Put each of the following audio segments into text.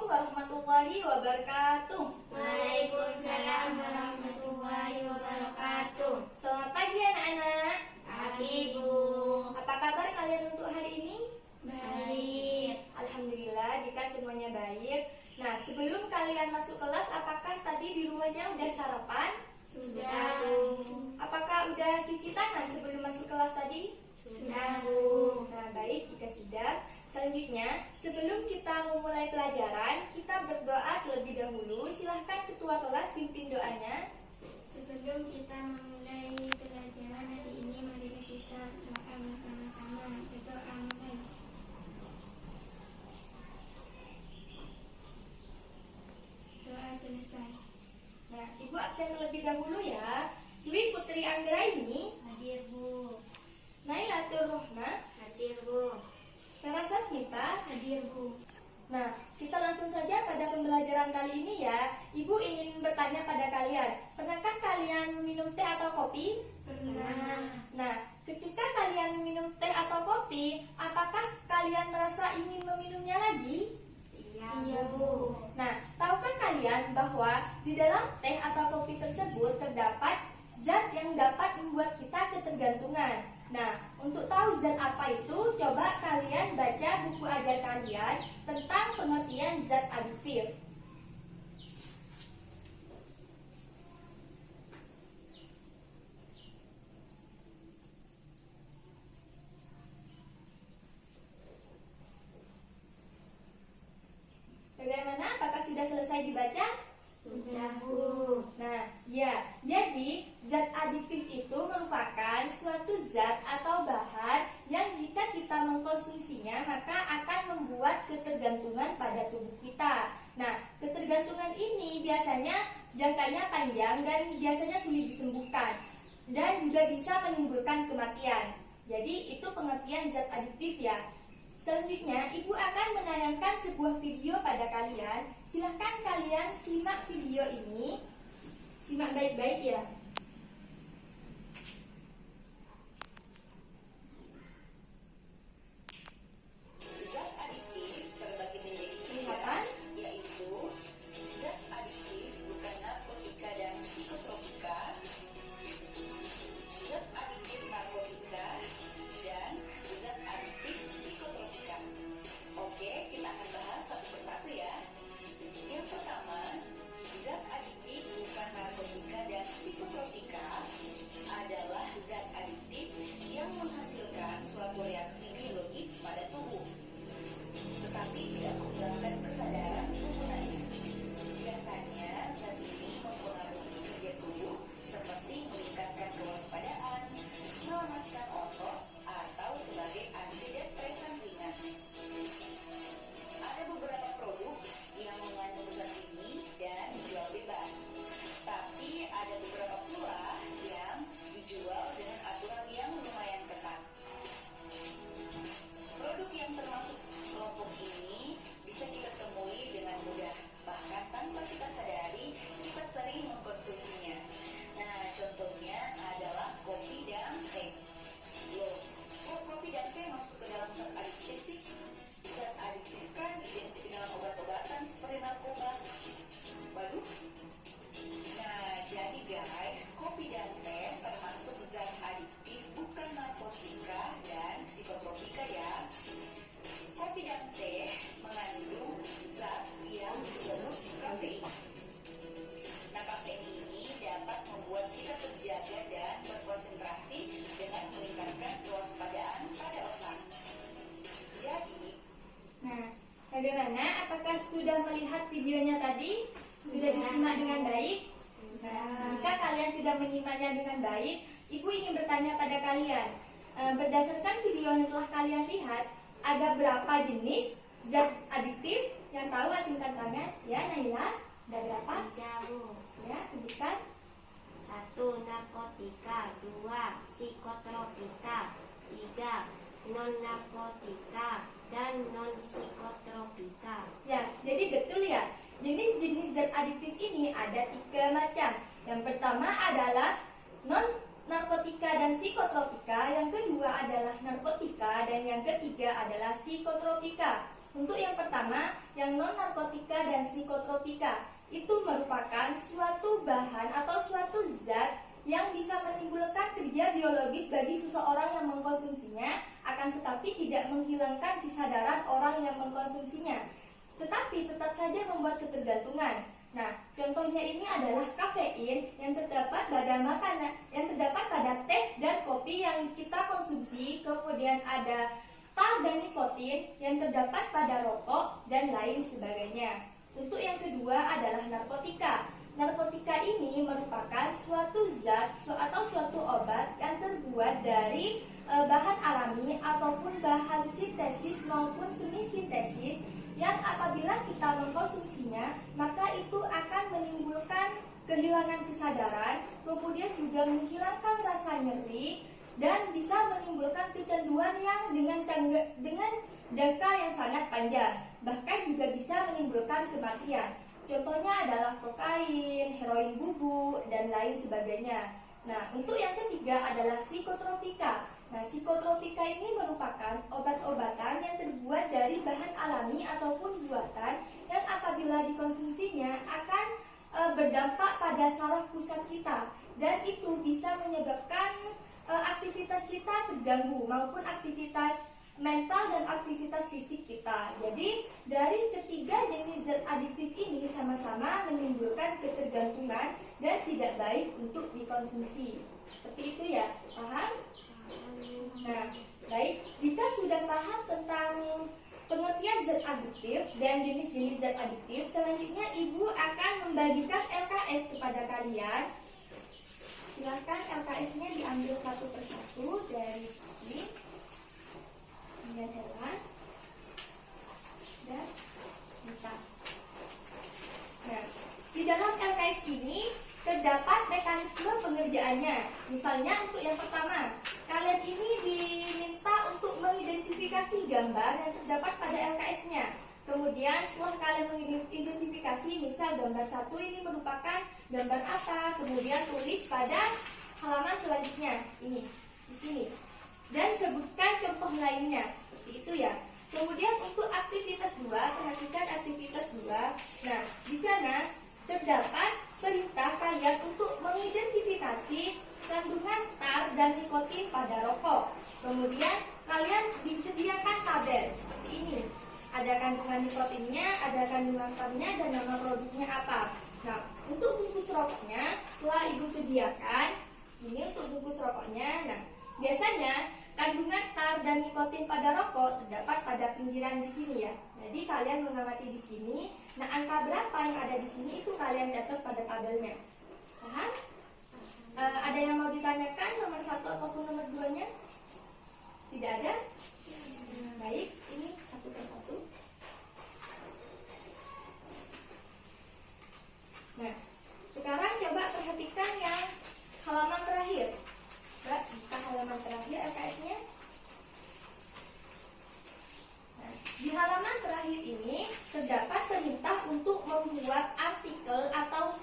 warahmatullahi wabarakatuh. Waalaikumsalam warahmatullahi wabarakatuh. Selamat pagi anak-anak. Pagi, Bu. Apa kabar kalian untuk hari ini? Baik. Alhamdulillah jika semuanya baik. Nah, sebelum kalian masuk kelas, apakah tadi di rumahnya udah sarapan? Sudah, Bu. Apakah udah cuci tangan sebelum masuk kelas tadi? Sudah, Bu. Nah, baik jika sudah. Selanjutnya, sebelum kita memulai pelajaran, kita berdoa terlebih dahulu. Silahkan ketua kelas pimpin doanya. Sebelum kita memulai pelajaran hari ini, mari kita doa bersama-sama. Berdoa mulai. Doa selesai. Nah, Ibu absen terlebih dahulu ya. Dwi Putri Anggraini, Hadir, Bu. Nailatul Rohmah, Hadir, Bu. Sarasa Sinta. Hadir, Bu. Nah, kita langsung saja pada pembelajaran kali ini ya. Ibu ingin bertanya pada kalian, pernahkah kalian minum teh atau kopi? Pernah. Nah, ketika kalian minum teh atau kopi, apakah kalian merasa ingin meminumnya lagi? Iya, Bu. Nah, tahukah kalian bahwa di dalam teh atau kopi tersebut terdapat zat yang dapat membuat kita ketergantungan? Nah, untuk tahu zat apa itu, coba kalian baca buku ajar kalian tentang pengertian zat adiktif. Bagaimana? Apakah sudah selesai dibaca? Sudah, Bu. Nah, ya, jadi zat adiktif itu merupakan suatu zat atau bahan yang jika kita mengkonsumsinya maka akan membuat ketergantungan pada tubuh kita. Nah, ketergantungan ini biasanya jangkanya panjang dan biasanya sulit disembuhkan dan juga bisa menimbulkan kematian. Jadi itu pengertian zat adiktif ya. Selanjutnya, Ibu akan menayangkan sebuah video pada kalian. Silahkan kalian simak video ini. Simak baik-baik ya. Zat adiktif terbagi menjadi Kelihatan? yaitu zat adiktif bukan narkotika dan psikotropika, zat adiktif narkotika, dan zat adiktif psikotropika. Oke, kita akan bahas satu persatu ya. Yang pertama, zat adiktif bukan narkotika dan psikotropika adalah zat adiktif yang menghasilkan suatu reaksi biologis pada tubuh, tetapi tidak menghilangkan kesadaran penggunanya. Biasanya zat ini mempengaruhi kerja tubuh seperti meningkatkan kewaspadaan, melemahkan otot, atau sebagai antidepresan ringan. Ada beberapa produk yang mengandung zat ini dan dijual bebas, tapi ada beberapa pula yang dijual dengan aturan yang lumayan ketat. Produk yang termasuk kelompok ini bisa kita temui dengan mudah, bahkan tanpa kita sadari kita sering mengkonsumsinya. Nah, contohnya adalah kopi dan teh. Loh, kok kopi dan teh masuk ke dalam zat adiktif sih? Zat adiktif kan identik dengan obat-obatan seperti narkoba. Waduh. Nah, jadi guys, kopi dan teh termasuk zat adiktif bukan narkotika dan psikotropika ya. Kopi dan teh mengandung zat yang disebut kafein. Nah, kafein ini dapat membuat kita terjaga dan berkonsentrasi dengan meningkatkan kewaspadaan pada otak. Jadi, Nah, bagaimana? Apakah sudah melihat videonya tadi? Sudah disimak dengan baik? Nah, jika kalian sudah menyimaknya dengan baik, Ibu ingin bertanya pada kalian, berdasarkan video yang telah kalian lihat, ada berapa jenis zat adiktif? Yang tahu acungkan tangan. Ya, Naila, ada berapa? 3, Bu. Ya, sebutkan. 1. Narkotika. 2. Psikotropika. 3. Non-narkotika dan non-psikotropika. Ya, jadi betul ya. Jenis-jenis zat adiktif ini ada 3 macam. Yang pertama adalah non-narkotika dan psikotropika. Yang kedua adalah narkotika. Dan yang ketiga adalah psikotropika. Untuk yang pertama, yang non-narkotika dan psikotropika, itu merupakan suatu bahan atau suatu zat yang bisa menimbulkan kerja biologis bagi seseorang yang mengkonsumsinya, akan tetapi tidak menghilangkan kesadaran orang yang mengkonsumsinya, tetapi tetap saja membuat ketergantungan. Nah, contohnya ini adalah kafein yang terdapat pada makanan, yang terdapat pada teh dan kopi yang kita konsumsi, kemudian ada tar dan nikotin yang terdapat pada rokok dan lain sebagainya. Untuk yang kedua adalah narkotika. Narkotika ini merupakan suatu zat atau suatu obat yang terbuat dari bahan alami ataupun bahan sintesis maupun semi sintesis yang apabila kita mengkonsumsinya maka itu akan menimbulkan kehilangan kesadaran, kemudian juga menghilangkan rasa nyeri dan bisa menimbulkan kecanduan yang dengan jangka yang sangat panjang, bahkan juga bisa menimbulkan kematian. Contohnya adalah kokain, heroin bubuk, dan lain sebagainya. Nah, untuk yang ketiga adalah psikotropika. Nah, psikotropika ini merupakan obat-obatan yang terbuat dari bahan alami ataupun buatan yang apabila dikonsumsinya akan berdampak pada saraf pusat kita, dan itu bisa menyebabkan aktivitas kita terganggu maupun aktivitas mental dan aktivitas fisik kita. Jadi dari ketiga jenis zat adiktif ini sama-sama menimbulkan ketergantungan dan tidak baik untuk dikonsumsi. Seperti itu ya, paham? Nah, baik, jika sudah paham tentang pengertian zat adiktif dan jenis-jenis zat adiktif, selanjutnya Ibu akan membagikan LKS kepada kalian. Silakan LKS-nya diambil satu persatu dari ini, kemudian hewan dan kita. Nah, di dalam LKS ini terdapat mekanisme pengerjaannya. Misalnya untuk yang pertama, kalian ini diminta untuk mengidentifikasi gambar yang terdapat pada LKS-nya. Kemudian setelah kalian mengidentifikasi, misal gambar 1 ini merupakan gambar apa, kemudian tulis pada halaman selanjutnya, ini, di sini. Dan sebutkan contoh lainnya, seperti itu ya. Kemudian untuk aktivitas 2, perhatikan aktivitas 2. Nah, di sana terdapat perintah kalian untuk mengidentifikasi kandungan tar dan nikotin pada rokok. Kemudian kalian disediakan tabel seperti ini. Ada kandungan nikotinnya, ada kandungan tarnya, dan nama produknya apa. Nah, untuk bungkus rokoknya telah Ibu sediakan. Ini untuk bungkus rokoknya. Nah, biasanya kandungan tar dan nikotin pada rokok terdapat pada pinggiran di sini ya. Jadi kalian mengamati di sini. Nah, angka berapa yang ada di sini itu kalian catat pada tabelnya. Paham? Ada yang mau ditanyakan nomor 1 ataupun nomor 2-nya? Tidak ada? Baik, ini satu persatu. Nah, sekarang coba perhatikan yang halaman terakhir. Coba buka halaman terakhir LKS-nya. Nah, di halaman terakhir ini terdapat perintah untuk membuat artikel atau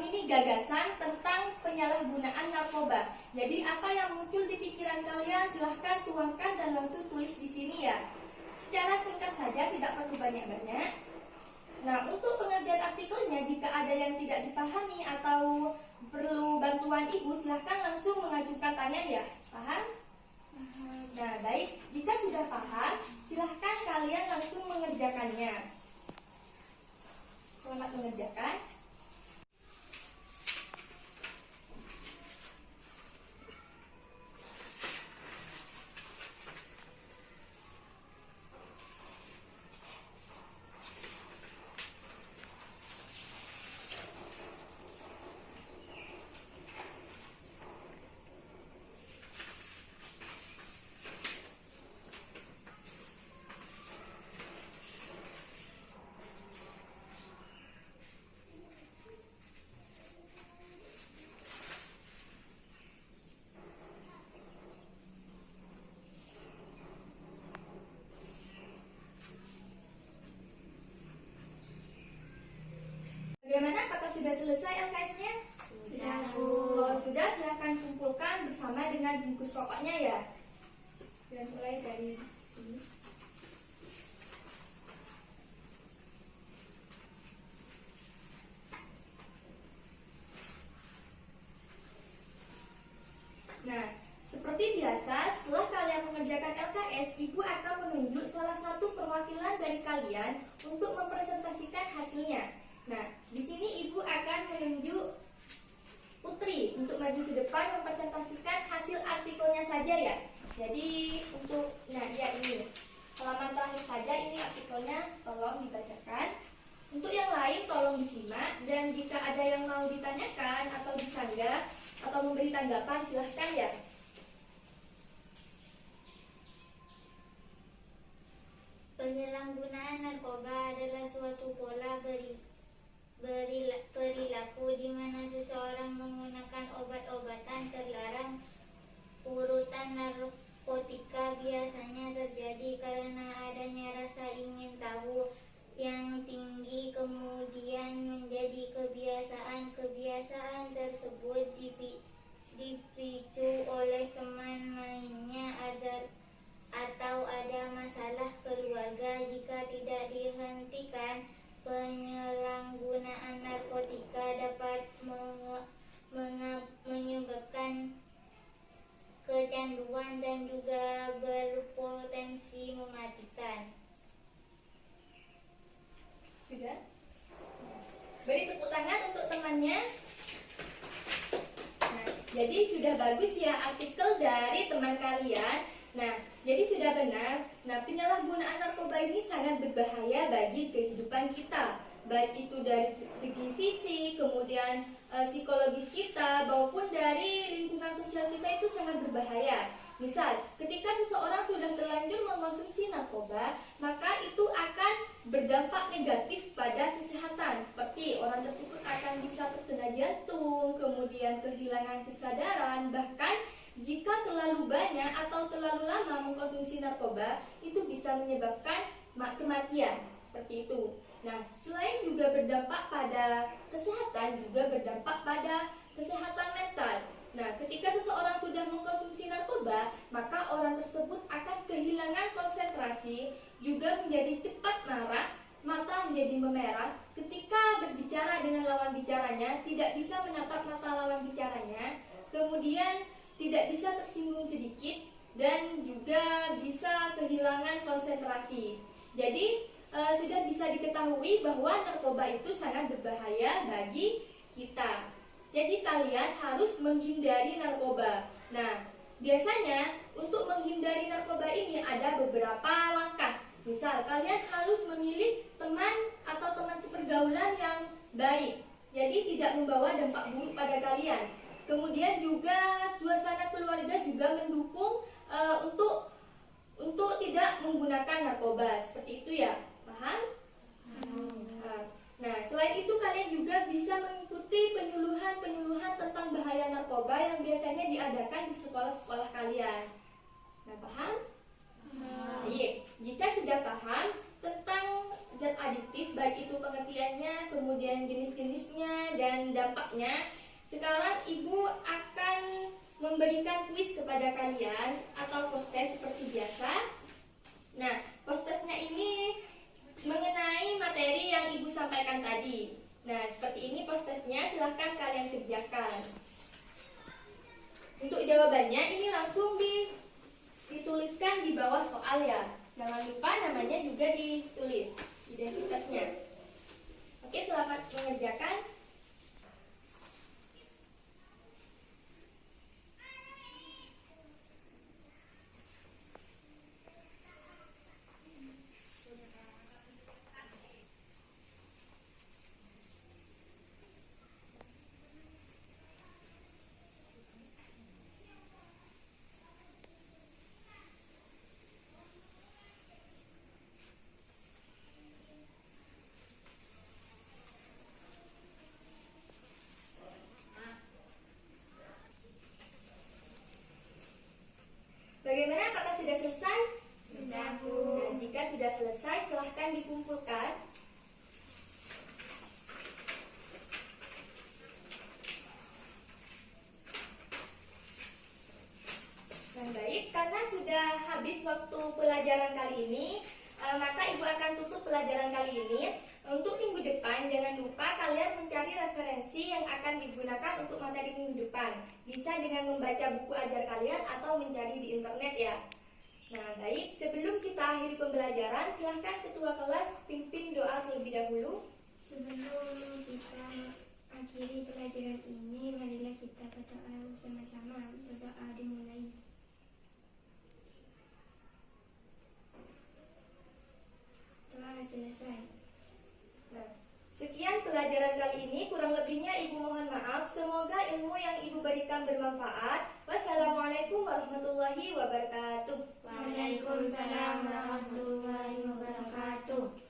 mini gagasan tentang penyalahgunaan narkoba. Jadi apa yang muncul di pikiran kalian silahkan tuangkan dan langsung tulis di sini ya. Secara singkat saja, tidak perlu banyak-banyak. Nah, untuk pengerjaan artikelnya, jika ada yang tidak dipahami atau perlu bantuan Ibu, silahkan langsung mengajukan tanya ya. Paham? Nah, baik. Jika sudah paham, silahkan kalian langsung mengerjakannya. Selamat mengerjakan. Bagaimana? Apakah sudah selesai LKS-nya? Sudah, Bu. Kalau sudah, silahkan kumpulkan bersama dengan bungkus rokoknya ya. Dan mulai dari sini. untuk mempresentasikan hasilnya. Nah, di sini Ibu akan menunjuk Putri untuk maju ke depan mempresentasikan hasil artikelnya saja ya. Jadi ya ini halaman terakhir saja ini artikelnya, tolong dibacakan. Untuk yang lain tolong disimak, dan jika ada yang mau ditanyakan atau disanggah atau memberi tanggapan silahkan ya. Penyalahgunaan narkoba adalah suatu pola perilaku di mana seseorang menggunakan obat-obatan terlarang. Urutan narkotika biasanya terjadi karena adanya rasa ingin tahu yang tinggi, kemudian menjadi kebiasaan. Kebiasaan tersebut dipicu oleh teman mainnya atau ada masalah keluarga. Jika tidak dihentikan, penyalahgunaan narkotika dapat menyebabkan kecanduan dan juga berpotensi mematikan. Sudah? Beri tepuk tangan untuk temannya. Nah, jadi sudah bagus ya artikel dari teman kalian. Nah, jadi sudah benar. Nah, penyalahgunaan narkoba ini sangat berbahaya bagi kehidupan kita, baik itu dari segi fisik, kemudian psikologis kita, maupun dari lingkungan sosial kita itu sangat berbahaya. Misal, ketika seseorang sudah terlanjur mengkonsumsi narkoba, maka itu akan berdampak negatif pada kesehatan, seperti orang tersebut akan bisa terkena jantung, kemudian kehilangan kesadaran, bahkan jika terlalu banyak atau terlalu lama mengkonsumsi narkoba, itu bisa menyebabkan kematian, seperti itu. Nah, selain juga berdampak pada kesehatan, juga berdampak pada kesehatan mental. Nah, ketika seseorang sudah mengkonsumsi narkoba, maka orang tersebut akan kehilangan konsentrasi, juga menjadi cepat marah, mata menjadi memerah. Ketika berbicara dengan lawan bicaranya, tidak bisa menatap mata lawan bicaranya, kemudian tidak bisa tersinggung sedikit, dan juga bisa kehilangan konsentrasi. Jadi, sudah bisa diketahui bahwa narkoba itu sangat berbahaya bagi kita. Jadi kalian harus menghindari narkoba. Nah, biasanya untuk menghindari narkoba ini ada beberapa langkah. Misal, kalian harus memilih teman atau teman sepergaulan yang baik. Jadi tidak membawa dampak buruk pada kalian. Kemudian juga suasana keluarga juga mendukung untuk tidak menggunakan narkoba. Seperti itu ya. Paham? Nah, selain itu kalian juga bisa mengikuti penyuluhan tentang bahaya narkoba yang biasanya diadakan di sekolah-sekolah kalian. Nah, paham? Baik, jika sudah paham tentang zat adiktif, baik itu pengertiannya, kemudian jenis-jenisnya, dan dampaknya, sekarang Ibu akan memberikan kuis kepada kalian atau post-test seperti biasa. Nah, post-testnya ini mengenai materi yang Ibu sampaikan tadi. Nah, seperti ini post-testnya, silahkan kalian kerjakan. Untuk jawabannya ini langsung dituliskan di bawah soal ya. Jangan lupa namanya juga ditulis, identitasnya. Oke, selamat mengerjakan. Bagaimana, apakah sudah selesai? Sudah, Bu. Nah, jika sudah selesai, silahkan dikumpulkan. Nah, baik, karena sudah habis waktu pelajaran kali ini, maka Ibu akan tutup pelajaran kali ini. Untuk minggu depan, jangan lupa kalian mencari referensi yang akan digunakan untuk materi minggu depan. Bisa dengan membaca buku ajar kalian atau mencari di internet ya. Nah, baik, sebelum kita kita akhiri pembelajaran, silahkan ketua kelas pimpin doa terlebih dahulu. Sebelum kita akhiri pelajaran ini, marilah kita berdoa bersama-sama. Berdoa dimulai. Doa selesai. Nah, sekian pelajaran kali ini, kurang lebihnya Ibu mohon maaf. Semoga ilmu yang Ibu berikan bermanfaat. Wassalamualaikum warahmatullahi wabarakatuh. Waalaikumsalam warahmatullahi wabarakatuh.